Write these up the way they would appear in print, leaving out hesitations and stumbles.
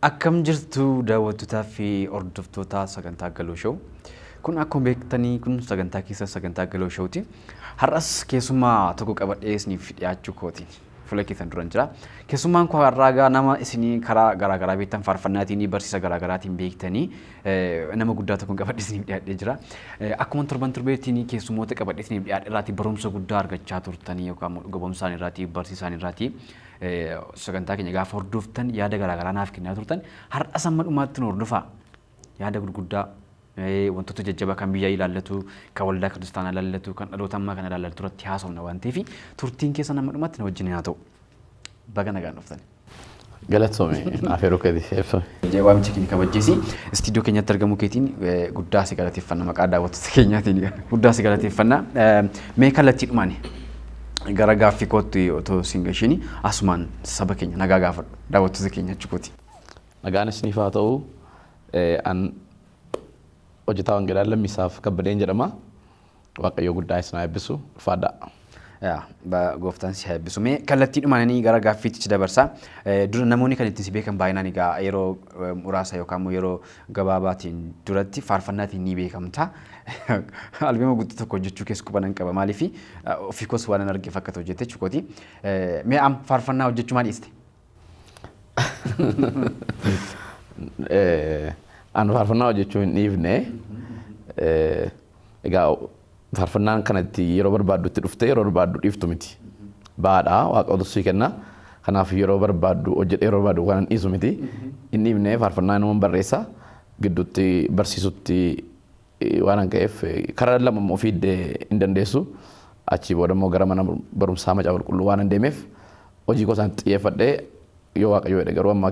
Akkam jirtu daawwattootaa fi hordoftoota sagantaa Galoo Show. Kun akkuma beektanii kun sagantaa keessa sagantaa Galoo Showti. Har'as keessummaa tokko qabadhee isiniif dhiyaachuu kooti. Fuula keessan duran jira. Keessummaan koo har'aa nama isinii karaa garaagaraa beektan faarfannaatiin barsiisa garaagaraatiin beektanii nama guddaa tokko qabadhee isiniif dhiyaadhee jira. Akkuma torban torbeettiin keessummoota qabadhee isiniif dhiyaadhee irraatii barumsa guddaa argachaa turtanii yookaan dhugoomsaan irraatii barsiisaan irraatii sagantaa keenya gaafa hordoftan yaada garaagaraa naaf kennaa turtan har'a samma dhumaatti nu hordofaa yaada gurguddaa wantoota jajjabaa kan biyya ilaallatu kan waldaa kiristaanaa ilaallatu kan dhaloota ammaa kana ilaallatu irratti haasofna waan ta'eef turtiin keessa nama dhumaatti na wajjin haa ta'u baga nagaan dhuftan. Galatoome afeeruu kadi eebsame. Waamicha keenya kabajjeesi istiidiyoo keenyatti argamu keetiin guddaa si galateeffanna maqaa daawwattoota keenyaatiin guddaa si galateeffanna mee kallattii dhumaani. Gara gaaffii kootti otoo singashiini asumaan saba keenya nagaa gaafadhu daawwattoota keenya achukooti. Nagaan isiniif haa ta'u an hojjetaa wangeelaa lammiisaaf kabbadeen jedhama. Waaqayyo guddaa isin haa eebbisu ulfaadhaa. Gooftaan si haa eebbisu. Mee kallattii dhumaanii gara gaaffiitti dabarsaa. Dura namoonni kan ittiin si beekan baay'inaan egaa yeroo muraasa yookaan immoo yeroo gabaabaatiin duratti faarfannaatiin ni beekamta. Albeema guutuu tokko hojjechuu keessa quban qaba maaliif ofii koos waan arge fakkaatu hojjette chukooti. Mee am faarfannaa hojjechuu maal dhiiste? An faarfannaa hojjechuu hin dhiifne egaa faarfannaan kanatti yeroo barbaaddutti dhuftee yeroo barbaaddu dhiiftu miti. Baadhaa Waaqayyotu sii kenna. Kanaaf yeroo barbaaddu hojjedhee yeroo barbaaddu waan hin dhiisu miti. Hin dhiifne faarfannaa nama barreessa gidduutti barsiisutti waan hanqeef karaa lama ofii hin dandeessu achi booda immoo gara mana barumsaa macaafa qulqulluu waan hin deemeef hojii kosaan xiyyeeffadhee yoo Waaqayyo jedhe garuu amma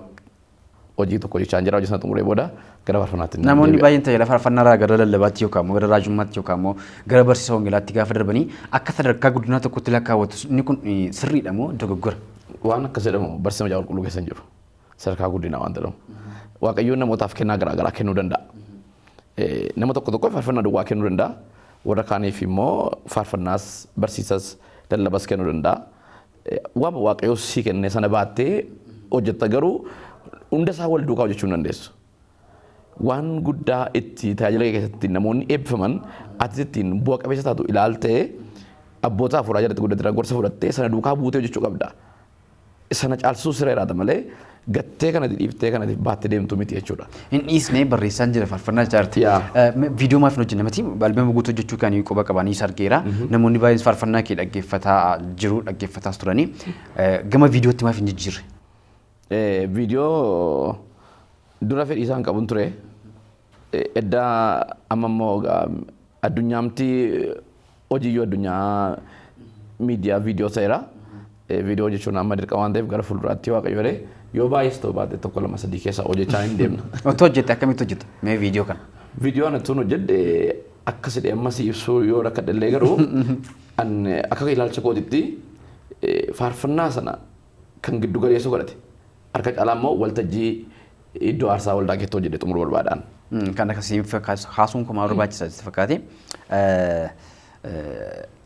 hojii tokko jechaan jira hojii sana xumuree booda gara faarfannaatti. Namoonni baay'een tajaajila faarfannaa gara lallabaatti yookaan gara raajummaatti yookaan immoo gara barsiisa wangeelaatti gaafa darbanii akka sadarkaa guddinaa tokkotti lakkaawwatu inni kun sirriidha moo dogoggora? Waan akkas jedhamu barsiisa macaafa qulqulluu keessa hin jiru sadarkaa guddinaa waan jedhamu. Waaqayyoon namootaaf kennaa garaagaraa kennuu danda'a. Nama tokko tokko faarfannaa duwwaa kennuu danda'a. Warra kaaniif immoo faarfannaas barsiisas lallabas kennuu danda'a. Waan Waaqayyoo sii kenne sana baattee hojjetta garuu hunda isaa wal duukaa hojjechuu hin dandeessu. Waan guddaa itti tajaajila keessatti namoonni eebbifaman ati ittiin bu'a qabeessa taatu ilaaltee abboota afuuraa jalatti guddatee gorsa fudhattee sana duukaa buutee hojjechuu qabda. Sana caalsisuu sireeraadha malee gattee kanatti dhiiftee kanatti baattee deemtu miti jechuudha. Hin dhiisnee barreessaan jira faarfannaa jaartii. Viidiyoo maaf hojjenne miti albeema guutuu hojjechuu kan quba qabanii sargeera. Namoonni baay'een faarfannaa kee dhaggeeffataa jiru dhaggeeffataas turanii gama viidiyootti maaf hin jijjiirre? Viidiyoo dura fedhii isaan qabuun ture. Eddaa amma immoo addunyaamti hojiiyyuu addunyaa miidiyaa viidiyoo ta'eera. Viidiyoo jechuun amma dirqama waan ta'eef gara fuulduraatti Waaqayyo jedhee yoo baay'ees ta'u baate tokko lama sadii keessa hojjechaa hin deemna. Otoo hojjette akkamitti hojjeta? Mee viidiyoo kana? Viidiyoo ana tun hojjedhe akkasidhe ammas ibsuu yoo rakkadhallee garuu akka ilaalcha kootitti faarfannaa sana kan giddu galeessu godhate. Harka caalaa immoo waltajjii iddoo aarsaa waldaa keetti hojjedhe xumuruu barbaadaan. Kan akkasii haasuun kumaa barbaachisaa itti fakkaate.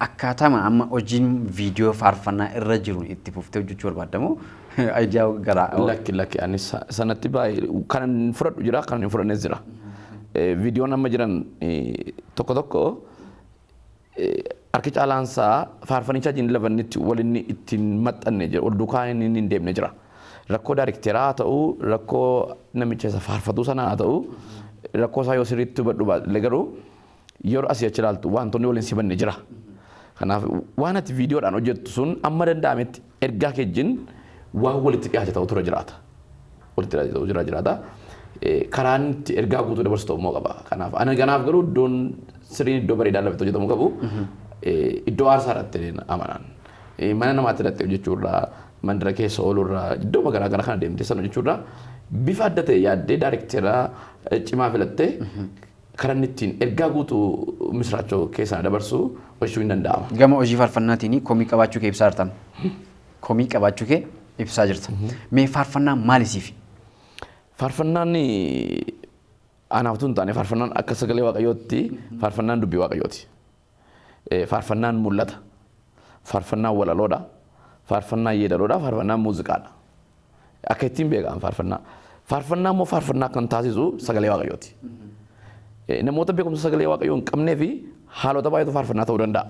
Akkaataa amma hojiin viidiyoo faarfannaa irra jiru itti fuftee hojjechuu barbaadamu ayidiyaa garaa. Lakki ani sanatti baay'ee kan fudhadhu jira kan hin fudhannes jira. Viidiyoon amma jiran tokko tokko harki caalaansaa faarfannicha jiin lafannitti walinni ittiin maxxanne jira ol duukaa inni hin deemne jira. Rakkoo daarikteeraa haa ta'u rakkoo namicha isa faarfatu sana haa ta'u rakkoo isaa yoo sirriitti hubadhu baadhile garuu yeroo asii achi ilaaltu wantoonni waliin sibanne jira. Kanaaf waan ati viidiyoodhaan hojjettu sun amma danda'ametti ergaa keejjiin waan walitti dhiyaate ta'u tura jiraata. Walitti dhiyaate ta'u jiraata. Karaan itti ergaa guutuu dabarsu ta'uu qaba. Kanaaf ani ganaaf garuu iddoon sirriin iddoo bareedaa lafatti hojjetamuu qabu. Iddoo aarsaa irratti amanaan. Mana namaatti irratti hojjechuurraa mandira keessa oolurraa iddoo garaagaraa kana deemtee sana hojjechuurraa bifa adda ta'e yaaddee daarikteeraa cimaa filattee karan ittiin ergaa guutuu misraachoo keessaa dabarsu hojjechuu hin danda'ama. Gama hojii faarfannaatiin komii qabaachuu kee ibsaa jirta. Komii qabaachuu kee ibsaa jirta. Mee faarfannaan maal isiif? Faarfannaan anaaf tun taane faarfannaan akka sagalee Waaqayyootti faarfannaan dubbii Waaqayyooti. Faarfannaan mul'ata. Faarfannaan walaloodha. Faarfannaan yeedaloodha. Faarfannaan muuziqaadha. Akka ittiin beekaman faarfannaa. Faarfannaa immoo faarfannaa kan taasisu sagalee waaqayyooti. Namoota beekumsa sagalee waaqayyoo hin qabnee fi haalota baay'eetu faarfannaa ta'uu danda'a.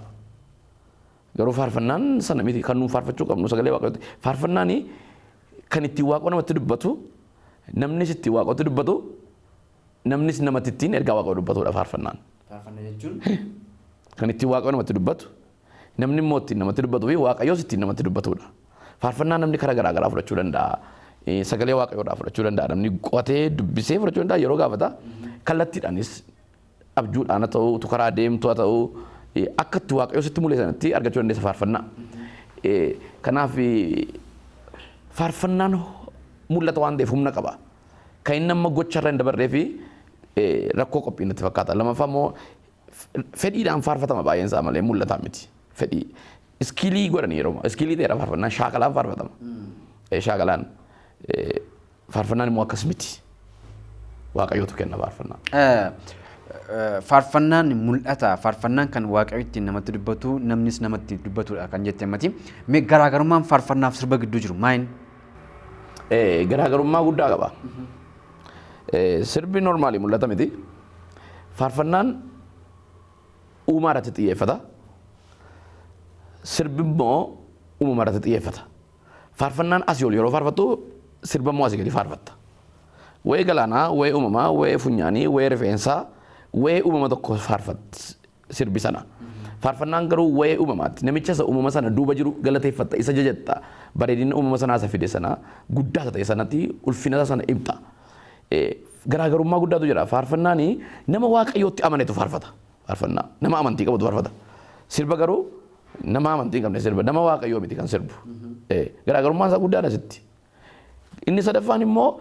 Garuu faarfannaan sana miti kan nuun faarfachuu qabnu sagalee waaqayyooti. Faarfannaani kan ittiin waaqoo namatti dubbatu, namnis ittiin waaqootti dubbatu, namnis namatti ittiin ergaa waaqoo dubbatudha faarfannaan. Faarfannaa jechuun Kan ittiin waaqoo namatti dubbatu, namni immoo ittiin namatti dubbatuu fi waaqayyoos ittiin namatti dubbatudha. Faarfannaa namni karaa garaa garaa fudhachuu danda'a. Sagalee waaqayyoodhaa fudhachuu danda'a. Namni qotee dubbisee fudhachuu danda'a yeroo gaafata. Kallattiidhaanis abjuudhaan haa ta'u, karaa deemtu haa ta'u, akka itti waaqayyoo sitti mul'isanitti argachuu dandeessa faarfannaa. Kanaaf faarfannaan mul'ata waan ta'eef humna qaba. Kan inni amma gocharra hin dabarree fi rakkoo qophii natti fakkaata. Lammaffaa immoo fedhiidhaan faarfatama baay'een isaa malee mul'ataa miti. Fedhii iskilii godhanii yeroo iskilii ta'eera faarfannaan shaakalaan faarfatama. Shaakalaan faarfannaan immoo akkas miti. Waaqayyootu kenna faarfannaa. Faarfannaan mul'ata. Faarfannaan kan waaqayyo ittiin namatti dubbatu, namnis namatti dubbatudha kan jette mati. Mee garaagarummaan faarfannaaf sirba gidduu jiru maal? Garaagarummaa guddaa qaba. Sirbi normaalii mul'ata miti. Faarfannaan uumaa irratti xiyyeeffata. Sirbi immoo uumama irratti xiyyeeffata. Faarfannaan asii ol yeroo faarfattu sirba immoo asii gadi faarfatta. Wayii galaanaa, wayii uumamaa, wayii funyaanii, wayii rifeensaa, wayii uumama tokko faarfatti sirbi sana. Faarfannaan garuu wayii uumamaatti. Namicha isa uumama sana duuba jiru galateeffatta, isa jajatta. Bareedina uumama sanaa isa fide sana guddaa isa ta'e sanatti ulfina sana ibsa. Garaagarummaa guddaatu jira. Faarfannaani nama waaqayyootti amanetu faarfata. Faarfannaa nama amantii qabutu faarfata. Sirba garuu nama amantii hin qabne sirba. Nama waaqayyoo miti kan sirbu. Garaagarummaan isaa guddaadha sitti. Inni sadaffaan immoo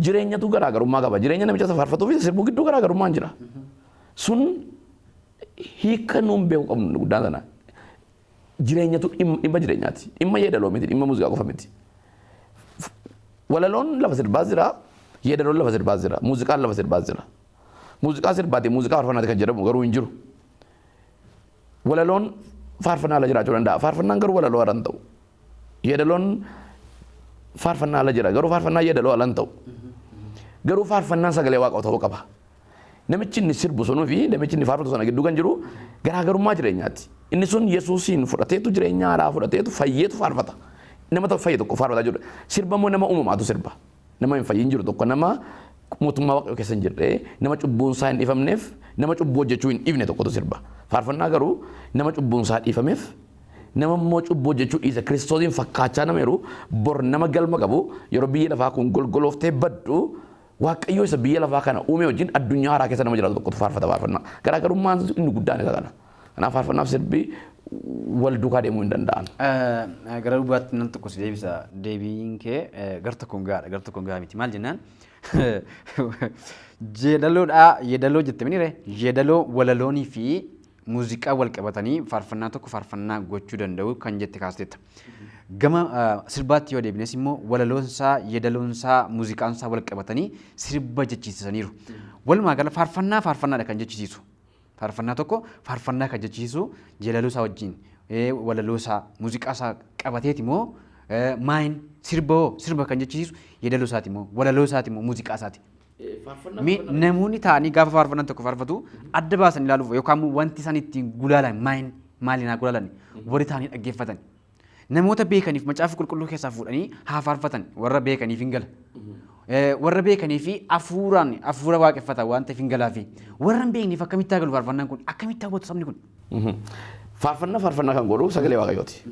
jireenyatu garaagarummaa qaba. Jireenya namicha isa faarfatuu fi sirbu gidduu garaagarummaan jira. Sun hiika nuun beeku qabnu guddaa sana. Jireenyatu dhimma jireenyaati. Dhimma yeedaloo miti. Dhimma muuziqaa qofa miti. Walaloon lafa sirbaa jira. Yeedaloon lafa sirbaa jira. Muuziqaan lafa sirbaa jira. Muuziqaa sirbaati. Muuziqaa faarfannaati kan jedhamu garuu hin jiru. Walaloon faarfannaa ala jiraachuu danda'a. Faarfannaan garuu walaloo ala hin ta'u. Yeedaloon faarfannaa ala jira. Garuu faarfannaa yeedaloo ala hin ta'u. Garuu faarfannaan sagalee waaqaa ta'uu qaba. Namichi inni sirbu sunuu fi namichi inni faarfatu sana gidduu kan jiru garaagarummaa jireenyaati. Inni sun Yesuusiin fudhateetu jireenya haaraa fudhateetu fayyeetu faarfata. Nama fayye tokko faarfataa jiru. Sirba immoo nama uumamaatu sirba. Nama hin fayyin jiru tokko nama mootummaa waaqayyoo keessa hin jirre nama cubbuun isaa hin dhiifamneef nama cubbuu hojjechuu hin dhiifne tokkotu sirba. Faarfannaa garuu nama cubbuun isaa dhiifameef nama immoo cubbuu hojjechuu dhiise Kiristoosiin fakkaachaa nama jiru bor nama galma qabu yeroo biyya lafaa kun golgolooftee baddu waaqayyoo isa biyya lafaa kana uume wajjin addunyaa haaraa keessa nama jiraatu tokkotu faarfata faarfannaa. Garaagarummaan inni guddaan isa kana. Kanaaf faarfannaaf sirbi wal duukaa deemuu hin danda'an. Gara dhugaatti nan tokko si deebisa. Deebiin kee gar tokkoon gaadha. Gar tokkoon gaa miti. Maal jennaan? Yeedaloodhaa. Yeedaloo jette minire. Yeedaloo walaloonii fi muuziqaa wal qabatanii faarfannaa tokko faarfannaa gochuu danda'u kan jette kaastetta. Gama sirbaatti yoo deebines immoo walaloonsaa, yeedaloonsaa, muuziqaansaa wal qabatanii sirba jechiisaniiru. Walumaa gala faarfannaadha kan jechisiisu. Faarfannaa tokko faarfannaa kan jechisiisu yeedaloosaa wajjin walaloosaa muuziqaasaa qabateeti immoo maayin sirba kan jechisiisu yeedaloosaati immoo walaloosaati immoo muuziqaasaati. Namoonni ta'anii gaafa faarfannaan tokko faarfatu adda baasan ilaaluuf yookaan wanti isaan ittiin gulaalan maaliin haa gulaalan warri ta'anii dhaggeeffatan. Namoota beekaniif macaafa qulqulluu keessaa fuudhanii haa faarfatan warra beekaniif hin gala. Warra beekanii fi hafuura waaqeffata waan ta'eef hin galaa fi warra hin beekneef akkamitti haa galu faarfannaan kun akkamitti hawwatu sabni kun. Faarfannaa kan godhu sagalee waaqayyooti.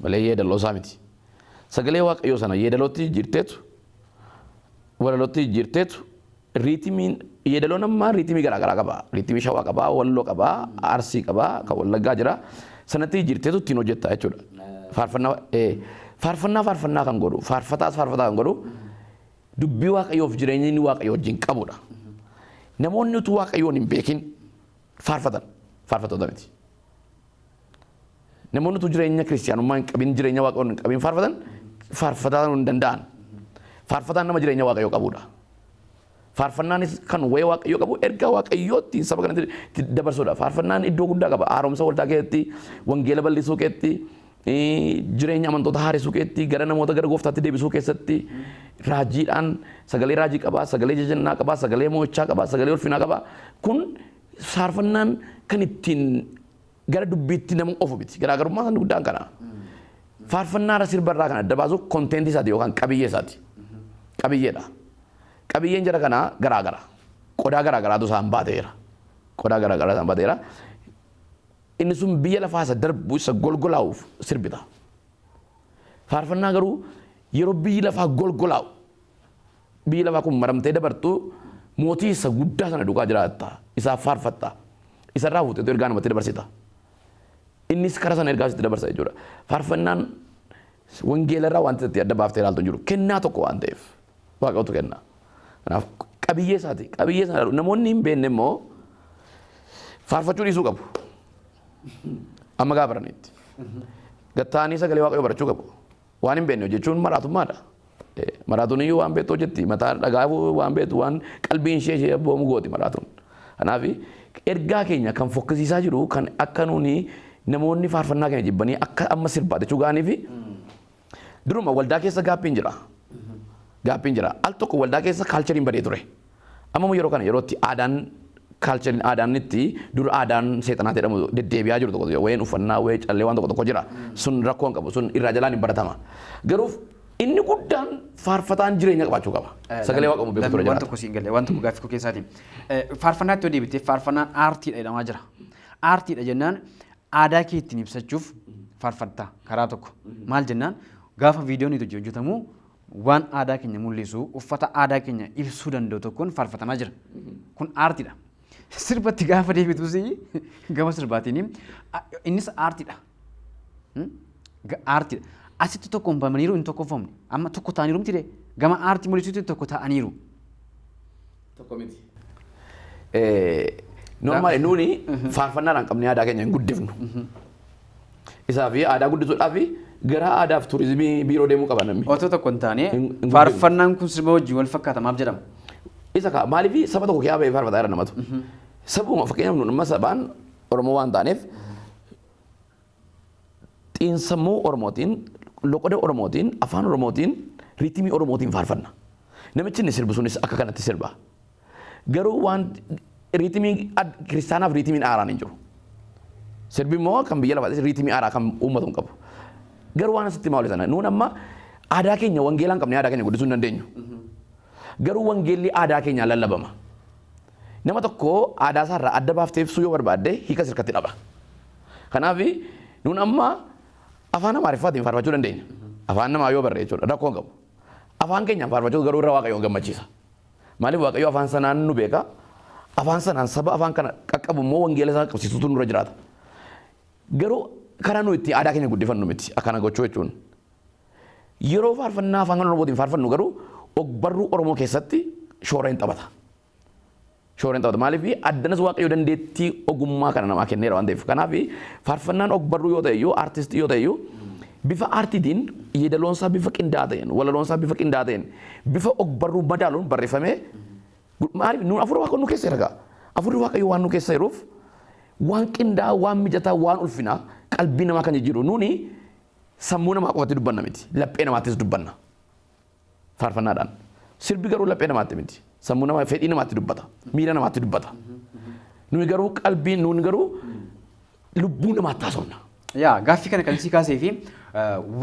Malee yeedaloo isaa miti. Sagalee waaqayyoo sana yeedalootti jirteetu walalootti jirteetu riitimiin yeedaloon ammaa riitimii garaagaraa qaba. Riitimii shawaa qaba, walloo qaba, arsii qaba, kan wallaggaa jira. Sanatti jirteetu ittiin hojjetta jechuudha. Faarfannaa kan godhu, faarfataa kan godhu dubbii waaqayyoof jireenya inni waaqayyoo wajjin qabudha. Namoonni utuu waaqayyoon hin beekin faarfatoota miti. Namoonni utuu jireenya kiristiyaanummaa hin qabin, jireenya waaqayyoon hin qabin faarfataa hin danda'an. Faarfataan nama jireenya waaqayyoo qabudha. Faarfannaanis kan wayii waaqayyoo qabu ergaa waaqayyootti saba kanatti dabarsudha. Faarfannaan iddoo guddaa qaba. Haaromsa waldaa keessatti, wangeela bal'isuu keessatti, jireenya amantoota haaresuu keessatti gara namoota gara gooftaatti deebisuu keessatti raajiidhaan sagalee raajii qabaa, sagalee jajannaa qabaa, sagalee mo'ichaa qabaa, sagalee ulfinaa qabaa. Kun faarfannaan kan ittiin gara dubbiitti nama ofu miti. Garaagarummaa kan guddaan kana. Faarfannaa sirbarraa kan adda baasu konteentii isaati yookaan qabiyyee isaati. Qabiyyeedha. Qabiyyeen jara kanaa garaagara. Qodaa garaagaraatu isaan baateera. Qodaa garaagaraa isaan baateera. Inni sun biyya lafaa isa darbu isa golgolaa'uuf sirbita. Faarfannaa garuu yeroo biyyi lafaa golgolaa'u biyyi lafaa kun maramtee dabartu mootii isa guddaa sana duukaa jiraatta. Isaaf faarfatta. Isarraa fuuteetu ergaa namatti dabarsita. Innis karaa sana ergaa sitti dabarsa jechuudha. Faarfannaan wangeelarraa wanti itti adda baaftee ilaaltu hin jiru. Kennaa tokko waan ta'eef Waaqayyotu kenna. Kanaaf qabiyyee isaati. Qabiyyee sana namoonni hin beekne immoo faarfachuu dhiisuu qabu. Amma gaafa baraniitti. Gattaanii sagalee Waaqayyoo barachuu qabu. Waan hin beekne jechuun maraatummaadha. Maraatuun iyyuu waan beektu hojjetti. Mataa dhagaa waan beektu waan qalbiin ishee abboomu gooti maraatuun. Kanaaf ergaa keenya kan fokkisiisaa jiru kan akka nuuni namoonni faarfannaa keenya jibbanii akka amma sirbaate jechuu gaaniif duruma waldaa keessa gaappiin jira. Gaappiin jira. Al tokko waldaa keessa kaalchariin badee ture. Amma yeroo kana yerootti aadaan kaalchariin aadaan itti dur aadaan seexanaa jedhamu deddeebi'aa jiru tokko wayeen uffannaa wayee callee waan tokko jira. Sun rakkoo hin qabu. Sun irraa jalaan hin baratama. Garuu inni guddaan faarfataan jireenya qabaachuu qaba. Sagalee Waaqayyoo beeku ture jiraata. Waan tokko siin galee waan tokko gaaffii koo keessaati. Faarfannaatti yoo deebitee faarfannaan aartiidha jedhamaa jira. Aartiidha jennaan aadaa kee ittiin ibsachuuf faarfattaa karaa tokko. Maal jennaan gaafa viidiyoon itti hojjetamu waan aadaa keenya mul'isu uffata aadaa keenya ibsuu danda'u tokkoon faarfatamaa jira. Kun aartiidha. Sirbatti gaafa deebitus gama sirbaatiin innis aartiidha. Aartiidha. Asitti tokkoon bamaniiru hin tokkoffamne. Amma tokko ta'aniiru miti dee gama aartii mul'isuutti tokko ta'aniiru. Tokko miti. Normaali nuuni faarfannaadhaan qabnee aadaa keenya hin guddifnu. Isaa fi aadaa guddisuudhaaf gara aadaaf turizimii biiroo deemuu qaba namni. Otoo tokko hin taane faarfannaan kun sirba wajjin wal fakkaata maaf jedhama? Isa kaa maaliif saba tokko kee abee faarfataa jira namatu. Sabuma fakkeenyaaf nuun amma sabaan Oromoo waan taaneef xiinsammuu Oromootiin loqoda Oromootiin afaan Oromootiin riitimii Oromootiin faarfanna. Namichi inni sirbu sunis akka kanatti sirba. Garuu waan riitimii kiristaanaaf riitimiin aaraan hin jiru. Sirbi immoo kan biyya lafaatti riitimii aaraa kan uummatu hin qabu. Garuu waan asitti maal sana nuun amma aadaa keenya wangeelaan qabnee aadaa keenya guddisuu hin dandeenyu. Garuu wangeelli aadaa keenyaan lallabama. Nama tokko aadaa isaarraa adda baaftee ibsuu yoo barbaadde hiika sirkatti dhaba. Kanaaf nuun amma afaan Amaariffaatiin faarfachuu dandeenya. Afaan namaa yoo barree jechuudha rakkoo hin qabu. Afaan keenyaan faarfachuu garuu irra Waaqayyoon gammachiisa. Maaliif Waaqayyo afaan sanaan nu beeka. Afaan sanaan saba afaan kana qaqqabu immoo wangeela isaa qabsiisuutu nurra jiraata. Garuu karaa nuyi itti aadaa keenya guddifannu miti akkana gochuu jechuun. Yeroo faarfannaa afaan Oromootiin faarfannu garuu ogbarruu Oromoo keessatti shoora hin taphata. Shoora hin taphata. Maaliif addanas Waaqayyo dandeettii ogummaa kana namaa kenneera waan ta'eef. Kanaaf faarfannaan ogbarruu yoo ta'e iyyuu aartistii yoo ta'e iyyuu bifa aartiitiin yeedaloonsaa bifa qindaa'aa ta'een walaloonsaa bifa qindaa'aa ta'een bifa ogbarruu madaaluun barreeffamee maaliif nuun afur Waaqayyo nu keessa jira. Afurri Waaqayyo waan nu keessa jiruuf waan qindaa'aa waan mijataa waan ulfinaa qalbii namaa kan jijjiiru nuuni sammuu namaa qofatti dubbanna miti laphee namaattis dubbanna faarfannaadhaan. Sirbi garuu laphee namaatti miti sammuu namaa fedhii namaatti dubbata miira namaatti dubbata. Nuyi garuu qalbiin nuuni garuu lubbuu namaatti haasofna. Yaa gaaffii kana kan isii kaasee fi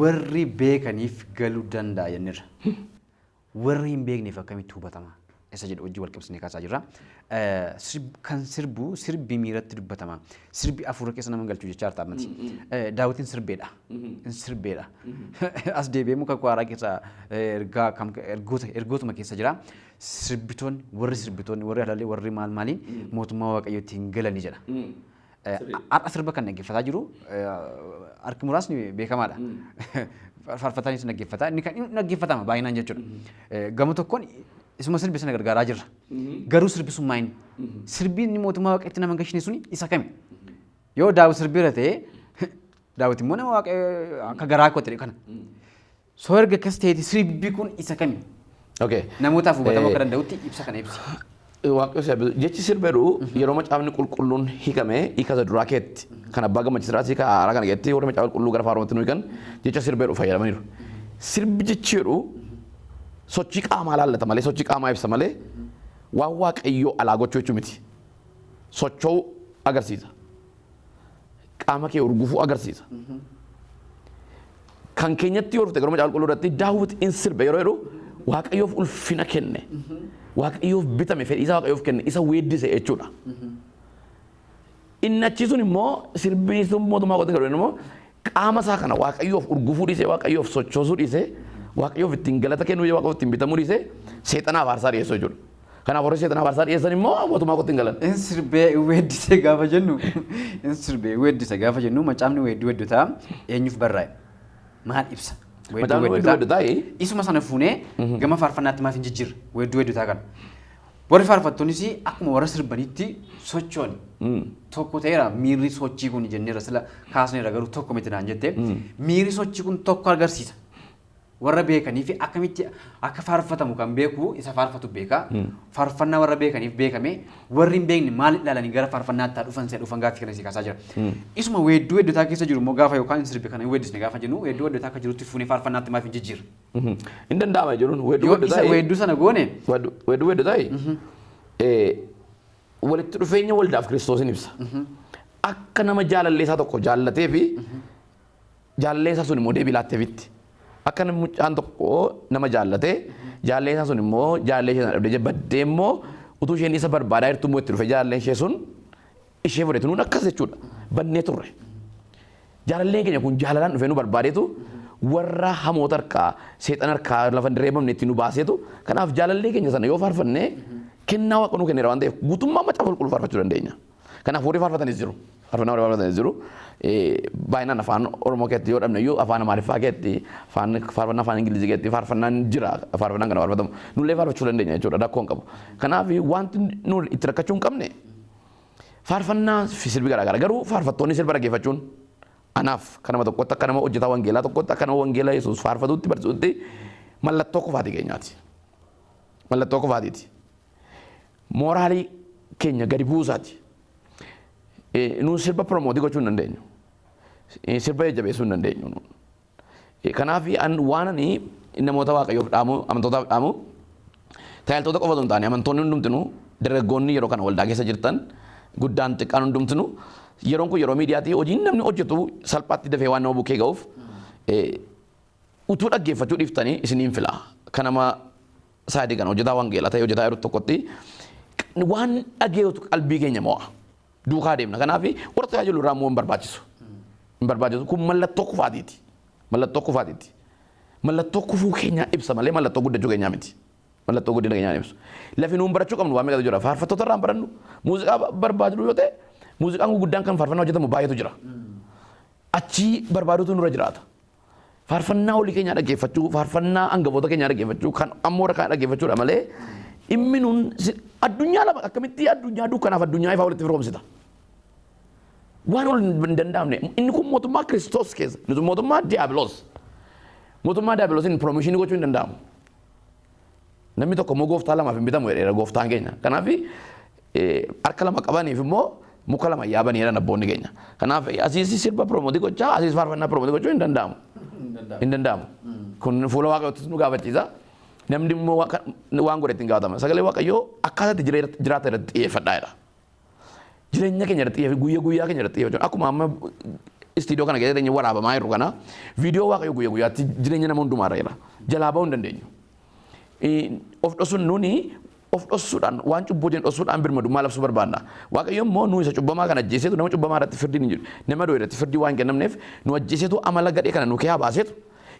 warri beekaniif galuu danda'a jennirra. Warri hin beekneef akkamitti hubatama? Isa jedhu hojii wal qabsiisnee kaasaa jirra. Kan sirbu sirbi miiratti dubbatama. Sirbi afuura keessa nama galchuu jechaa hartaa miti. Daawwitiin sirbeedha. Sirbeedha. As deebi'ee muka kwaaraa keessa ergootuma keessa jira. Sirbitoonni warri alaalee warri maal maaliin mootummaa Waaqayyootti hin galanii jedha. Har'a sirba kan dhaggeeffataa jiru harki muraasni beekamaadha. Faarfataanis dhaggeeffata. Inni kan dhaggeeffatama baay'inaan jechuudha. Gama tokkoon isuma sirbi sana gargaaraa jirra. Garuu sirbi sun maayini? Sirbi inni mootummaa Waaqayyootti nama gashine suni isa kami? Yoo Daawit sirbiira ta'e Daawit immoo nama Waaqayyoo akka garaa kootti kana. Soo erga akkas ta'eeti sirbi kun isa kami? Namootaaf hubatamuu akka danda'utti ibsa kana ibsi. Waaqayyo jechi sirbeeru yeroo macaafni qulqulluun hiikamee hiika isa duraa keetti Kan abbaa gammachiisiraati kan haaraa kana geetti warra macaa qulqulluu gara faarumatti nuyi kan jecha sirbee dhufa fayyadamaniiru. Sirbi jechuudha sochii qaamaa laallata malee sochii qaamaa ibsa malee waan waaqayyoo alaa gochuu jechuun miti. Socho'uu agarsiisa. Qaama kee urgufuu agarsiisa. Kan keenyatti yoo dhufte gara macaa qulqulluu irratti daawwiti in sirbe yeroo jedhu waaqayyoof ulfina kenne. Waaqayyoof bitame fedhii isaa waaqayyoof kenne isa weeddise jechuudha. Inni achiisuun immoo sirbii mootummaa qote galuu immoo qaama isaa kana waaqayyoof urgufuu dhiisee waaqayyoof sochoosuu dhiisee waaqayyoof ittiin galata kennuu waaqayyoof ittiin bitamuu dhiisee seexanaaf aarsaa dhiyeessuu jechuudha. Kanaaf warri seexanaaf aarsaa dhiyeessan immoo mootummaa qote hin galan. In sirbee weeddise gaafa jennu in sirbee weeddise gaafa jennu macaafni weedduu weeddotaa eenyuuf barraa'e maal ibsa? Macaafni weedduu weeddotaa isuma sana fuunee gama faarfannaatti maaf hin jijjiirre weedduu weeddotaa kana. Warri faarfattoonnis akkuma warra sirbanitti sochoon tokko ta'eera miirri sochii kun jenneera sila kaasneera garuu tokko miti naan jette miirri sochii kun tokko agarsiisa. Warra beekanii fi akkamitti akka faarfatamu kan beeku isa faarfatu beeka. Faarfannaa warra beekaniif beekame warri hin beekne maal ilaalanii gara faarfannaatti dhufan gaaffii kana si kaasaa jira. Isuma weedduu weeddotaa keessa jiru immoo gaafa yookaan sirbi kana weeddisne gaafa jennu weedduu weeddotaa akka jirutti fuunee faarfannaatti maaf hin jijjiirre. Hin danda'ama jechuun weedduu weeddotaa weedduu sana goone weedduu weeddotaa walitti dhufeenya waldaaf Kiristoosin ibsa. Akka nama jaalalleessaa tokko jaallatee fi jaalalleessaa sun immoo deebii laatteefitti. Akka namni mucaan tokko nama jaallatee jaalalleessaa sun immoo jaalalleessaa sana dhabdee baddee immoo utuu isheen isa barbaadaa jirtu immoo itti dhufe jaalalleen ishee sun ishee fudhate nuun akkas jechuudha bannee turre. Jaalalleen keenya kun jaalalaan dhufee nu barbaadeetu warra hamoota harkaa seexan harkaa lafa hin reebamne itti nu baaseetu kanaaf jaalallee keenya sana yoo faarfannee kennaa waaqa nuu kenneera waan ta'eef guutummaa macaafa qulqulluu faarfachuu dandeenya. Kanaaf warri faarfatanis jiru. Faarfannaa warri faarfatanis jiru. Baay'inaan afaan Oromoo keessatti yoo dhabne iyyuu afaan Amaariffaa keessatti faarfannaa afaan Ingilizii keessatti faarfannaan jira. Faarfannaan kana faarfatamu. Nullee faarfachuu dandeenya jechuudha rakkoo hin qabu. Kanaaf wanti nu itti rakkachuu hin qabne faarfannaa fi sirbi garaagaraa garuu faarfattoonni sirba dhaggeeffachuun anaaf kan nama tokkotti akka nama hojjetaa wangeelaa tokkotti akka nama wangeelaa Yesuus faarfatuutti barsiisutti mallattoo kufaatii keenyaati. Mallattoo kufaatiiti. Mooraalii keenya gadi buusaati. Nuun sirba promootii gochuu hin dandeenyu. Sirba jajjabeessuu hin dandeenyu. Kanaaf waan ani namoota waaqayyoof dhaamu amantootaaf dhaamu tajaajiltoota qofa osoo hin taane amantoonni hundumtinuu dargaggoonni yeroo kana waldaa keessa jirtan guddaan xiqqaan hundumtinuu yeroon kun yeroo miidiyaati hojiin namni hojjetu salphaatti dafee waan nama bukkee ga'uuf utuu dhaggeeffachuu dhiiftanii isiniin fila. Kan nama saadii kana hojjetaa wangeelaa ta'e hojjetaa yeroo tokkotti waan dhageetu qalbii keenya mo'a. Duukaa deemna. Kanaaf warra tajaajilu irraa immoo hin barbaachisu. Hin barbaachisu. Kun mallattoo kufaatiiti. Mallattoo kufaatiiti. Mallattoo kufuu keenyaa ibsa malee mallattoo guddachuu keenyaa miti. Mallattoo guddina keenyaa ibsu. Lafi nuun barachuu qabnu waan meeqatu jira. Faarfattoota irraa hin barannu. Muuziqaa barbaadu yoo ta'e muuziqaan guddaan kan faarfannaa hojjetamu baay'eetu jira. Achii barbaaduutu nurra jiraata. Faarfannaa olii keenyaa dhaggeeffachuu, faarfannaa hangafoota keenyaa dhaggeeffachuu, kan ammoo rakkaa dhaggeeffachuudha malee dhimmi nuun addunyaa lama akkamitti addunyaa dukkanaaf addunyaa ifaa walitti firoomsita. Waan ol hin danda'amne inni kun mootummaa Kiristoos keessa nuti mootummaa Diyaabiloos. Mootummaa Diyaabiloosiin piroomishinii gochuu hin danda'amu. Namni tokko immoo gooftaa lamaaf hin bitamu jedheera gooftaan keenya. Kanaaf harka lama qabaniif immoo muka lama yaabanii jedhan abboonni keenya. Kanaaf asiis sirba piroomotii gochaa asiis faarfannaa piroomotii gochuu hin danda'amu. Hin danda'amu. Kun fuula waaqayyootis nu gaafachiisa. Namni immoo waan godhe ittiin gaafatama. Sagalee waaqayyoo akkaataatti jiraata irratti xiyyeeffadhaa jedha. Jireenya keenya irratti xiyyeeffachuu guyyaa keenya irratti xiyyeeffachuu akkuma amma istiidiyoo kana keessatti waraabamaa jiru kana viidiyoo waaqayyoo guyyaa guyyaatti jireenya nama hundumaa irra jira. Jalaa ba'uu hin dandeenyu. Of dhosuun nuni of dhosuudhaan waan cubbuu jeen dhosuudhaan birmadummaa labsuu barbaanna. Waaqayyo immoo nu isa cubbamaa kana ajjeeseetu nama cubbamaa irratti firdiin hin jiru. Nama dho'e irratti firdii waan kennamneef nu ajjeeseetu amala gadhee kana nu keeyaa baaseetu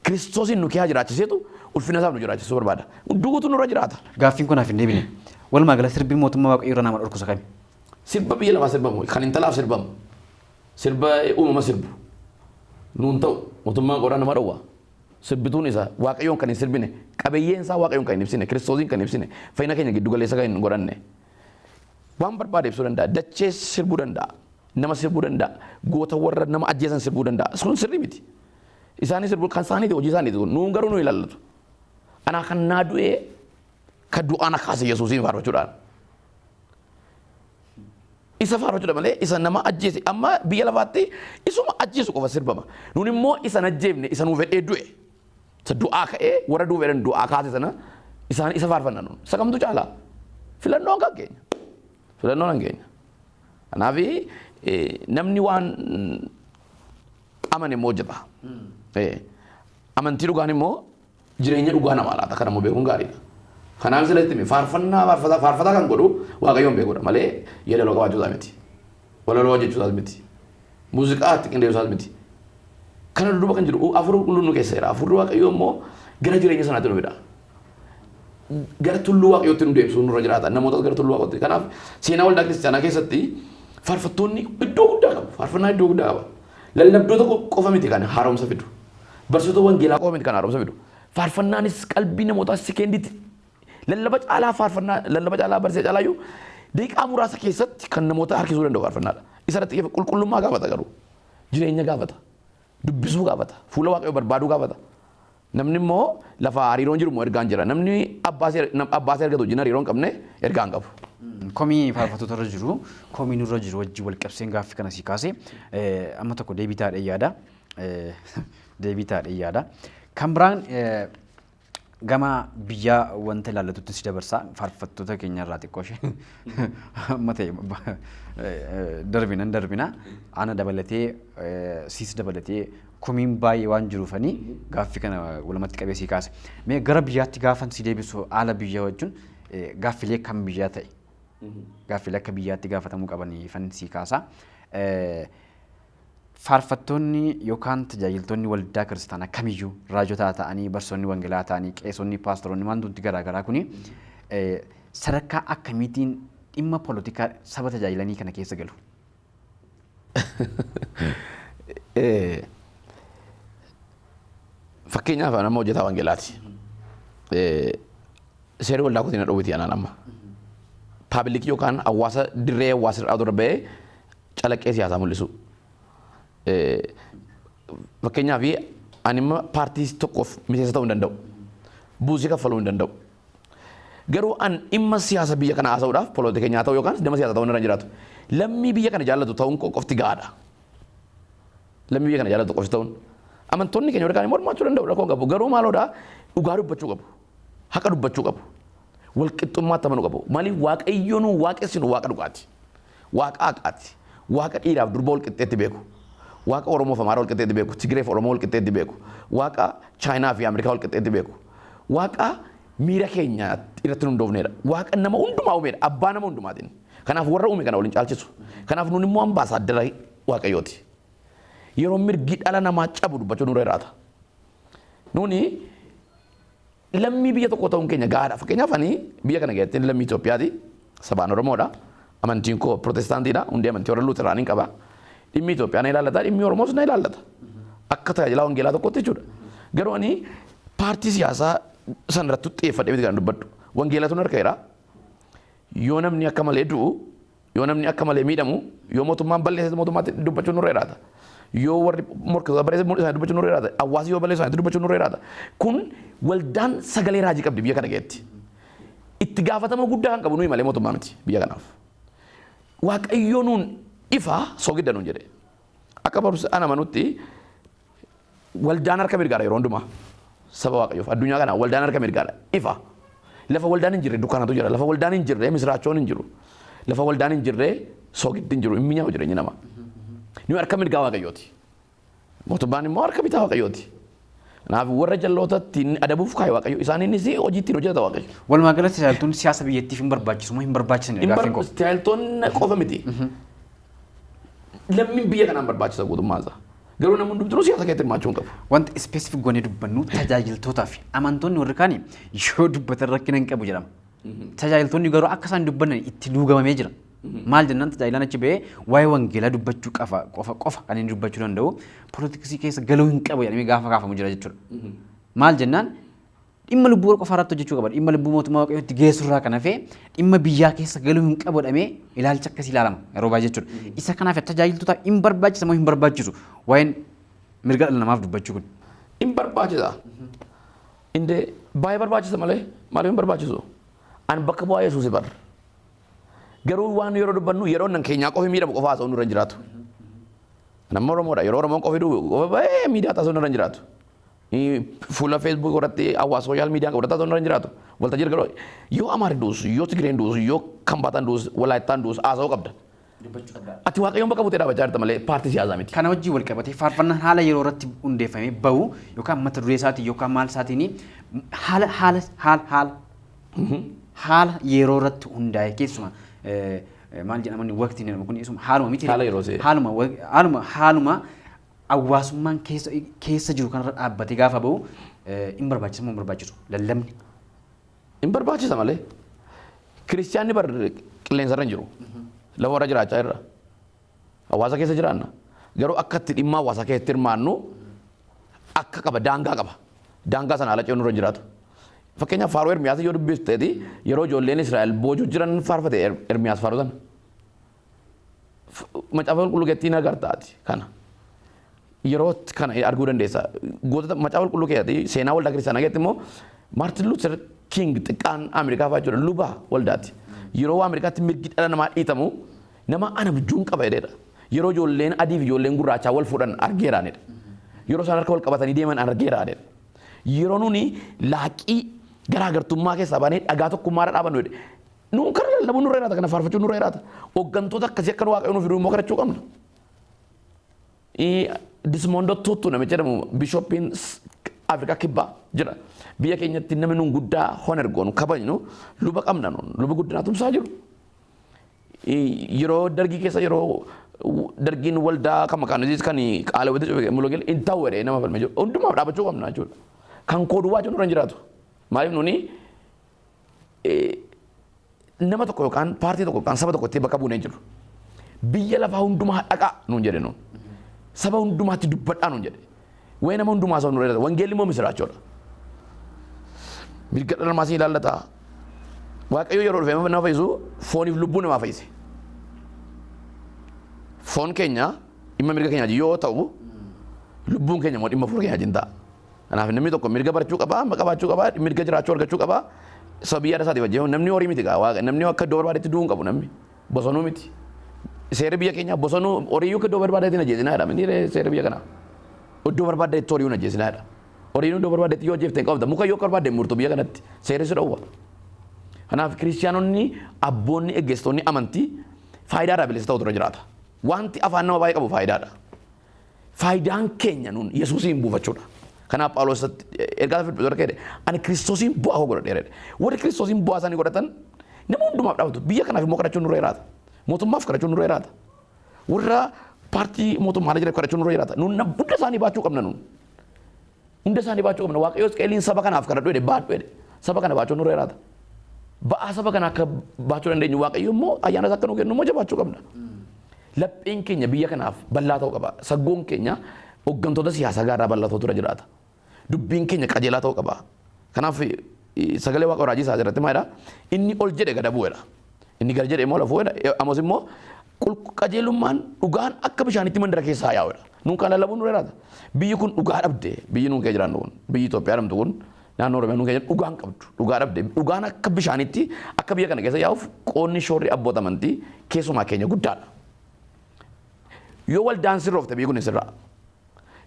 Kiristoosin nu keeyaa jiraachiseetu ulfina isaaf nu jiraachisuu barbaada. Duutu nurra jiraata. Gaaffiin kun haaf hin deebine. Walumaa gala sirbiin mootummaa waaqayyoo irraa nama dhorkusa kami? Sirba biyya lamaa sirbamu kan intalaaf sirbamu. Sirba uumama sirbu. Nuun ta'u mootummaa qoraa nama dhowwa. Sirbituun isaa waaqayyoon kan hin sirbine qabeeyyeen isaa waaqayyoon kan hin ibsine Kiristoosiin kan hin ibsine fayyina keenya giddu galeessa kan hin godhanne waan barbaade ibsuu danda'a dachee sirbuu danda'a nama sirbuu danda'a goota warra nama ajjeesan sirbuu danda'a sun sirrii miti isaanii sirbuu kan isaaniiti hojii isaaniiti nuun garuu nu ilaallatu anaa kan naa du'ee ka du'aan akkaasa Yesuusiin faarfachuudhaan isa faarfachuudha malee isa nama ajjeese amma biyya lafaatti isuma ajjeesu qofa sirbama. Nun immoo isa ajjeefne isa nuuf fedhee du'e. Isa du'aa ka'ee warra du'e jedhan du'aa kaase sana isaan isa faarfanna nun. Isa kamtu caalaa? Filannoon kan keenya. Filannoon kan keenya. Kanaaf namni waan amane immoo hojjeta. Amantii dhugaan immoo jireenya dhugaa namaa laata kan ammoo beekuun gaariidha. Kanaaf sila itti faarfataa kan godhu waaqayyoon beekudha malee yeedaloo qabaachuusaa miti. Walaloo hojjechuusaas miti. Muuziqaa itti qindeessuusaas miti. Kana dudduuba kan jiru afur qulqulluu nu keessa jira. Afurri waaqayyoo immoo gara jireenya sanaatti nu fida. Gara tulluu waaqayyootti nu deebisuu nurra jiraata. Namoota gara tulluu waaqayyootti. Kanaaf seenaa waldaa kiristaanaa keessatti faarfattoonni iddoo guddaa qabu. Faarfannaa iddoo guddaa qaba. Lallabdoota qofa miti kan haaromsa fidu. Barsiisota wangeelaa qofa miti kan haaromsa fidu. Faarfannaanis qalbii namootaa sekendiitti lallaba caalaa faarfannaa lallaba caalaa barsiisa caalaa iyyuu daqiiqaa muraasa keessatti kan namoota harkisuu danda'u faarfannaadha. Isarratti qulqullummaa gaafata garuu jireenya gaafata dubbisuu gaafata fuula waaqayyoo barbaaduu gaafata. Namni immoo lafa hariiroon jiru immoo ergaan jira. Namni abbaas ergatu wajjin hariiroon qabne ergaan qabu. Komii faarfattoota irra jiru komii nurra jiru wajjin wal qabseen gaaffii kana si kaase amma tokko deebii taadhee yaada. Deebii taadhee yaada. Kan biraan gama biyyaa wanta ilaallatutti si dabarsaa faarfattoota keenya irraa xiqqoo ishee amma ta'e darbina ana dabalatee siis dabalatee komiin baay'ee waan jiruufanii gaaffii kana walumatti qabee si kaase. Mee gara biyyaatti gaafan si deebisu haala biyyaa wajjin gaaffilee kan biyyaa ta'e gaaffilee akka biyyaatti gaafatamuu qabanii fan si kaasa. Faarfattoonni yookaan tajaajiltoonni waldaa kiristaanaa kamiyyuu raajotaa ta'anii barsoonni wangeelaa ta'anii qeesonni paastoroonni wantoonni garaagaraa kuni sadarkaa akkamiitiin dhimma poolitikaa saba tajaajilanii kana keessa galu? Fakkeenyaaf nama hojjetaa wangeelaati. Seerri waldaa kutiin dhoowwiti anaan amma. Paabilikii yookaan hawaasa dirree hawaasa irraa dura ba'ee calaqqee siyaasaa mul'isu. Fakkeenyaaf ani immoo paartii tokkoof miseensa ta'uu hin danda'u. Buusii kaffaluu hin danda'u. Garuu an dhimma siyaasa biyya kana haasa'uudhaaf poolitikaa ta'uu yookaan dhimma siyaasa ta'uu irra jiraatu. Lammii biyya kana jaallatu ta'uun qofti gahaadha. Lammii biyya kana jaallatu qofti ta'uun. Amantoonni keenya warra mormachuu danda'u rakkoo qabu. Garuu maaloodhaa dhugaa dubbachuu qabu. Haqa dubbachuu qabu. Walqixxummaatti amanuu qabu. Maaliif waaqayyoon waaqessinu waaqa dhugaati. Waaqa haqaati. Waaqa dhiiraaf durba walqixxeetti beeku. Waaqa Oromoo fi Amaaraa walqixxeetti beeku. Tigree fi Oromoo walqixxeetti beeku. Waaqa Chaayinaa fi Ameerikaa walqixxeetti beeku. Waaqa miira keenya irratti nu hundoofnedha. Waaqa nama hundumaa uumedha. Abbaa nama hundumaatiin. Kanaaf warra uume kana waliin caalchisu. Kanaaf nun immoo ambaasaaddara waaqayyooti. Yeroo mirgi dhala namaa cabu dubbachuu nurra jiraata. Nuni lammii biyya tokko ta'uun keenya gahaadha. Fakkeenyaaf ani biyya kana keessatti lammii Itoophiyaati. Sabaan Oromoodha. Amantiin koo Pirotestaantiidha. Hundi amantii warra Luuteraanii qaba. Dhimmi Itoophiyaa na ilaallata. Dhimmi Oromoos na ilaallata. Akka tajaajilaa wangeelaa tokkotti jechuudha. Garuu ani paartii siyaasaa sanarratti xiyyeeffadhee miti kan dubbadhu. Wangeelatu harka jira. Yoo namni akka malee du'u, yoo namni akka malee miidhamu, yoo mootummaan balleesse mootummaatti dubbachuu nurra jiraata. Yoo warri morkattoota balleesse isaanii dubbachuu nurra jiraata. Hawaasni yoo balleesse isaanii dubbachuu nurra jiraata. Kun waldaan sagalee raajii qabdi biyya kana keessatti. Itti gaafatama guddaa kan qabu nuyi malee mootummaa miti biyya kanaaf. Waaqayyo nuun ifa soogidda nuun jedhe. Akka barumsa ana manutti waldaan harka mirgaadha yeroo hundumaa. Saba waaqayyoof addunyaa kana waldaan harka mirgaadha ifa. Lafa waldaan hin jirre dukkaanatu jira. Lafa waldaan hin jirre misiraachoon hin jiru. Lafa waldaan hin jirre soogiddi hin jiru. Hin mi'aawu jireenyi namaa. Ni harka mirgaa waaqayyooti. Mootummaan immoo harka bitaa waaqayyooti. Kanaaf warra jallootatti adabuuf kaayee waaqayyo isaanis hojiitti hojjeta waaqayyo. Walumaa galatti tajaajiltoonni siyaasa biyyattiif hin barbaachisu moo hin barbaachisanidha gaaffiin koo? Tajaajiltoonni qofa miti. Lammiin biyya kanaan barbaachisa guutummaan isaa. Garuu namni hundumtuu siyaasa keessatti hirmaachuu hin qabu. Wanti ispeesifik goonee dubbannu tajaajiltootaa fi amantoonni warri kaanii yoo dubbatan rakkina hin qabu jedhama. Tajaajiltoonni garuu akka isaan dubbannan itti duugamamee jira. Maal jennaan tajaajilaan achi ba'ee waa'ee wangeelaa dubbachuu qofa kan inni dubbachuu danda'u poolitiksii keessa galuu hin qabu jedhamee gaafa kaafamu jira jechuudha. Maal jennaan dhimma lubbuu qofa irratti hojjechuu qaba. Dhimma lubbuu mootummaa waaqayyootti geessurraa kan hafee dhimma biyyaa keessa galuu hin qabu jedhamee ilaalcha akkasii ilaalama yeroo baay'ee jechuudha. Isa kanaaf tajaajiltoota hin barbaachisa moo hin barbaachisu waa'een mirga dhala namaaf dubbachuu kun? Hin barbaachisa. Indee baay'ee barbaachisa malee maaliif hin barbaachisu? Ani bakka bu'aa Yesuusi barra. Garuu waan yeroo dubbannu yeroo nan keenyaa qofi miidhamu qofa haasa'u nurra hin jiraatu. Nama Oromoodha yeroo Oromoon qofi qofa baay'ee miidiyaa taasisuu nurra hin jiraatu. Fuula Facebook irratti hawaasa sooshal miidiyaa qabu taasisuu nurra hin jiraatu. Waltajjii garuu yoo Amaari duusu yoo Tigireen duusu yoo Kambaataan duusu Walaayittaan duusu haasa'uu qabda. Ati waaqayyoon bakka buutee dhaabachaa jirta malee paartii siyaasaa miti. Kana wajjin wal qabatee faarfannaan haala yeroo irratti hundeeffamee bahu yookaan mata duree isaatiin yookaan maal isaatiin haala yeroo irratti hundaa'e keessumaa maal jedhaman waqtiin jedhamu kun isuma haaluma miti. Haala yeroo ta'e. Haaluma hawaasummaan keessa jiru kanarra dhaabbatee gaafa bahu hin barbaachisu moo hin barbaachisu lallabni. Hin barbaachisa malee. Kiristiyaanni bar qilleensarra hin jiru. Lafa warra jiraachaa irra. Hawaasa keessa jiraanna. Garuu akka itti dhimma hawaasa keessatti hirmaannu akka qaba daangaa qaba. Daangaa sana ala ce'uun irra jiraatu. Fakkeenyaaf faaruu Ermiyaas yoo dubbisteeti yeroo ijoolleen Israa'el boojuu jiran faarfate Ermiyaas faaruu sana. Macaafa qulqulluu keessatti agartaati kana. Yeroo kana arguu dandeessa. Gootota macaafa qulqulluu keessatti seenaa waldaa kiristaanaa keessatti immoo Maartin Luuter King xiqqaan Ameerikaa fa'aa jiru lubaa waldaati. Yeroo Ameerikaatti mirgi dhala namaa dhiitamu nama ana bujjuun qaba jedheedha. Yeroo ijoolleen adii fi ijoolleen gurraachaa wal fuudhan argeeraanidha. Yeroo isaan harka wal qabatanii deeman argeeraanidha. Yeroo nuni laaqii garaagartummaa keessaa baanee dhagaa tokkummaarra dhaabannu jedhe. Nuun kana lallabuu nurra jiraata kana faarfachuu nurra jiraata. Hooggantoota akkasii akka waaqayyoon nu fiduu immoo kadhachuu qabna. Dismondo Tutu namicha jedhamu Bishooppiin Afrikaa kibbaa jira. Biyya keenyatti namni nun guddaa hon ergoonu kabajnu luba qabna nun luba guddinaa tumsaa jiru. Yeroo dargii keessa yeroo dargiin waldaa kan maqaan kan qaala walitti cufe mul'ogel hin ta'u jedhee nama falmee jiru. Hundumaaf dhaabachuu qabna jechuudha. Kan kooduu jiru hin jiraatu. Maaliif nuni nama tokko yookaan paartii tokko yookaan saba tokko itti bakka buunee jiru. Biyya lafaa hundumaa dhaqaa nuun jedhe nuun. Saba hundumaatti dubbadhaa nuun jedhe. Wayi nama hundumaa saba nurra wangeelli immoo misiraachoodha. Mirga dhala namaa ilaallata. Waaqayyo yeroo dhufee nama fayyisu fooniif lubbuu namaa fayyise. Foon keenya dhimma mirga keenyaa yoo ta'u lubbuun keenya immoo dhimma fuula keenyaa ta'a. Kanaaf namni tokko mirga barachuu qabaa, qabaachuu qabaa, mirga jiraachuu argachuu qabaa. Sabii yaada isaatiif wajjin namni horii miti gaa namni akka iddoo barbaadetti du'uu hin qabu namni bosonuu miti. Seera biyya keenyaa bosonuu horii yoo iddoo barbaadetti na jeesinaa jedhama. Inni seera biyya kanaa. Iddoo barbaadetti horii na jeesinaa jedha. Horiin iddoo barbaadetti yoo jeeftee qabda muka yoo barbaadde murtuu biyya kanatti seerri si dhowwa. Kanaaf kiristiyaanonni abboonni eeggeessitoonni amantii faayidaadhaa bilisa ta'u dura jiraata. Wanti afaan nama baay'ee qabu faayidaadha. Faayidaan keenya nuun Yesuusiin buufachuudha. Kanaaf Phaawulos ergaa Filiphisiyoos irratti ani Kiristoosiin bu'aa godhadheera. Warri Kiristoosiin bu'aa isaanii godhatan nama hundumaaf dhaabatu. Biyya kanaaf immoo kadhachuun nurra jiraata. Mootummaaf kadhachuun nurra jiraata. Warra paartii mootummaa jira kadhachuun nurra jiraata. Nuun hunda isaanii baachuu qabna nuun. Hunda isaanii baachuu qabna. Waaqayyoos qeeliin saba kanaaf kadhadhu jedhe baadhu jedhe. Saba kana baachuun nurra jiraata. Ba'aa saba kana akka baachuu dandeenyu Waaqayyo immoo ayyaana isaa akka nu kennu immoo jabaachuu qabna. Lapheen keenya biyya kanaaf bal'aa ta'uu qaba. Saggoon keenya hooggantoota siyaasaa gaarii bal'aa ta'utu jiraata. Dubbiin keenya qajeelaa ta'uu qaba. Kanaaf sagalee waaqa raajii isaa irratti maalidha? Inni ol jedhe gad bu'eedha. Inni gad jedhe immoo lafuudha. Amos immoo qajeelummaan dhugaan akka bishaanitti mandara keessaa yaa'uudha. Nuun kan lallabuun nurra jiraata. Biyyi kun dhugaa dhabde biyyi nuun kee jiraannu kun biyyi Itoophiyaa jedhamtu kun naannoo Oromiyaa nuun kee dhugaan qabdu. Dhugaa dhabde dhugaan akka bishaanitti akka biyya kana keessa yaa'uuf qoonni shoorri abboota amantii keessumaa keenya guddaadha. Yoo waldaan sirroofte biyyi kun hin sirraa.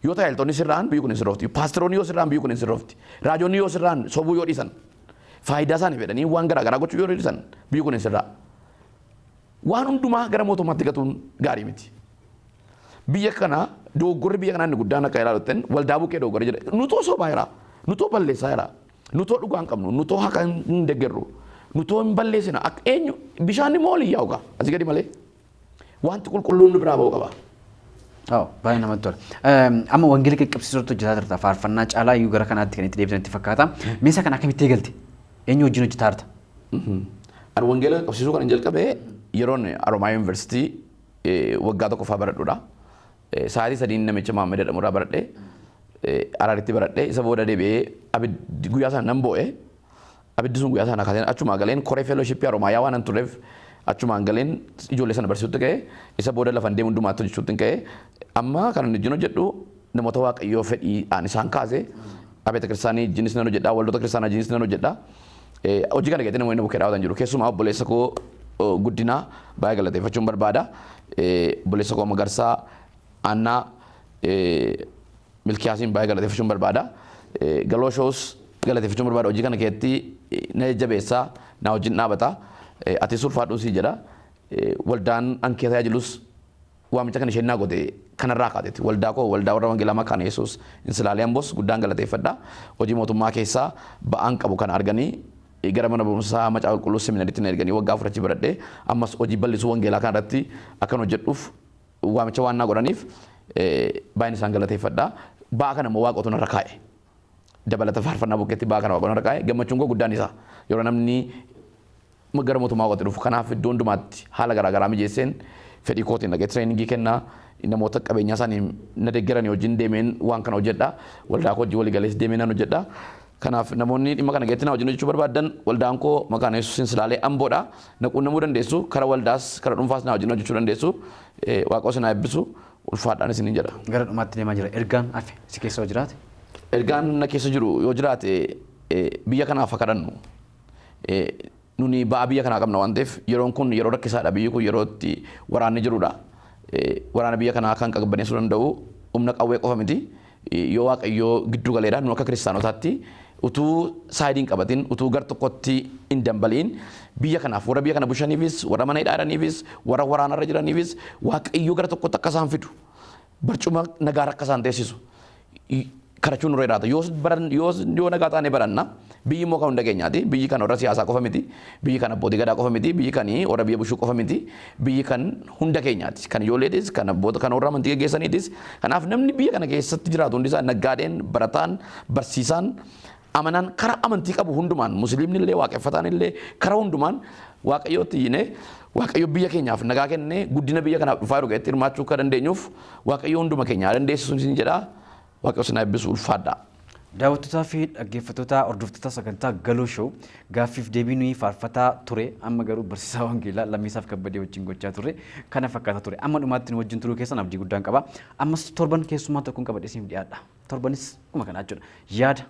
Yoo tajaajiltoonni sirraan biyyi kun hin sirroofti. Paasteroonni yoo sirraan biyyi kun hin sirroofti. Raajoonni yoo sirraan sobuu yoo dhiisan. Faayidaa isaanii fedhanii waan garaa garaa gochuu yoo dhiisan biyyi kun hin sirraa. Waan hundumaa gara mootummaatti gatuun gaarii miti. Biyya kana dogoggorri biyya kanaa inni guddaan akka ilaalutten waldaa bukkee dogoggorri jedhe. Nutoo sobaa jira. Nutoo balleessaa jira. Nutoo dhugaa hin qabnu. Nutoo haqa hin deeggarru. Nutoo hin balleessina. Akka eenyu bishaan immoo olii yaa'u gaa. Asii gadi malee. Wanti qulqulluun biraa ba'uu qaba. Baay'ee namatti tola. Amma wangeela qaqqabsiisuutu hojjetaa jirta. Faarfannaa caalaa iyyuu gara kanaatti kan itti deebisanitti fakkaata. Meeshaa kana akkamitti eegalte? Eenyu wajjin hojjetaa jirta? Ani wangeela qaqqabsiisuu kan jalqabee yeroon Haromaayaa Yuunivarsiitii waggaa tokkoffaa baradhuudha. Sa'aatii sadiin namicha Maammed jedhamurraa baradhee Araaritti baradhee isa booda deebi'ee guyyaa sana nan boo'ee abiddi sun guyyaa sana kaasee achumaa galeen koree feelooshipii Haromaayaa waan an tureef achumaan galeen ijoollee sana barsiisutti ka'ee isa booda lafan deemu hundumaatti hojjechuutti ka'ee amma kan inni wajjin hojjedhu namoota waaqayyoo fedhiidhaan isaan kaase abeeta kiristaanii wajjinis nan hojjedha waldoota kiristaanaa wajjinis nan hojjedha hojii kana keessatti namoonni bukkee daawwatan jiru keessumaa obboleessa koo guddinaa baay'ee galateeffachuun barbaada. Obboleessa koo Magarsaa Annaa Milkiyaasiin baay'ee galateeffachuun barbaada. Galooshoos galateeffachuun barbaada. Hojii kana keessatti na jajjabeessaa na wajjin dhaabata. Ati ulfaadhuu sii jedha. Waldaan an keessa tajaajilus waamicha kan isheen naa goote kanarraa kaateeti. Waldaa koo waldaa warra wangeelaa Makaana Yesuus Insilaalee Amboos guddaan galateeffadha. Hojii mootummaa keessaa ba'aan qabu kan arganii gara mana barumsaa Macaa Qulqulluu seminaariitti na erganii waggaa afurachi baradhee ammas hojii bal'isuu wangeelaa kanarratti akkan hojjedhuuf waamicha waan naa godhaniif baay'een isaan galateeffadha. Ba'aa kana immoo waaqotu narra kaa'e. Dabalata faarfannaa bukkeetti ba'aa kana waaqotu narra kaa'e. Gammachuun koo guddaan isaa yeroo namni gara mootummaa waaqotu dhufu kanaaf iddoo hundumaatti haala garaagaraa mijeesseen fedhii kootiin dhaqee tireeningii kennaa namoota qabeenyaa isaanii na deeggaranii wajjin deemeen waan kana hojjedha. Waldaa koo hojii walii galees deemeen nan hojjedha. Kanaaf namoonni dhimma kana geetti na wajjin hojjechuu barbaadan waldaan koo Makaana Yesuus Insilaalee Amboodha. Na quunnamuu dandeessu kara waldaas kara dhuunfaas na wajjin hojjechuu dandeessu. Waaqoo sinaa eebbisu ulfaadhaan isiniin jedha. Gara dhumaatti deemaa jira. Ergaan hafe si keessa yoo jiraate? Ergaan na keessa jiru yoo jiraate biyya kanaaf akka kadhannu. Nuni ba'aa biyya kanaa qabna waan ta'eef yeroon kun yeroo rakkisaadha. Biyyi kun yeroo itti waraanni jirudha. Waraana biyya kanaa kan qabbaneessuu danda'u humna qawwee qofa miti. Yoo Waaqayyoo giddu galeedha nu akka kiristaanotaatti utuu saayidiin qabatin utuu gar tokkotti hin dambaliin biyya kanaaf warra biyya kana bushaniifis warra mana hidhaadhaniifis warra waraanarra jiraniifis Waaqayyoo gara tokkotti akka isaan fidu barcuma nagaa akka isaan teessisu kadhachuun nurra jiraata. Yoo nagaa taane baranna biyyi immoo kan hunda keenyaati. Biyyi kan warra siyaasaa qofa miti. Biyyi kan abbootii gadaa qofa miti. Biyyi kan warra biyya bushuu qofa miti. Biyyi kan hunda keenyaati. Kan ijoolleetis, kan abboota, kan warra amantii gaggeessaniitis. Kanaaf namni biyya kana keessatti jiraatu hundi isaa naggaadeen, barataan, barsiisaan, amanaan karaa amantii qabu hundumaan musliimni illee waaqeffataan illee karaa hundumaan Waaqayyootti iyyinee Waaqayyo biyya keenyaaf nagaa kennee guddina biyya kanaaf dhufaa jiru keessatti hirmaachuu akka dandeenyuuf Waaqayyo hunduma keenyaa dandeessisuun isin jedha. Waaqayyo sinaa eebbisu ulfaadha. Daawwattootaa fi dhaggeeffattoota hordoftoota sagantaa Galoo Show gaaffiif deebii nuyi faarfataa ture amma garuu barsiisaa wangeelaa Lammiisaaf Kabbadee wajjin gochaa ture kana fakkaata ture amma dhumaatti nu wajjin turuu keessan abdii guddaan qaba ammas torban keessummaa tokkoon qabadhee siif dhiyaadha torbanis kuma kana jechuudha yaada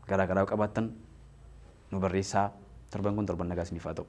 garaagaraa qabaattan nu barreessaa torban kun torban nagaa isiniif haa ta'u.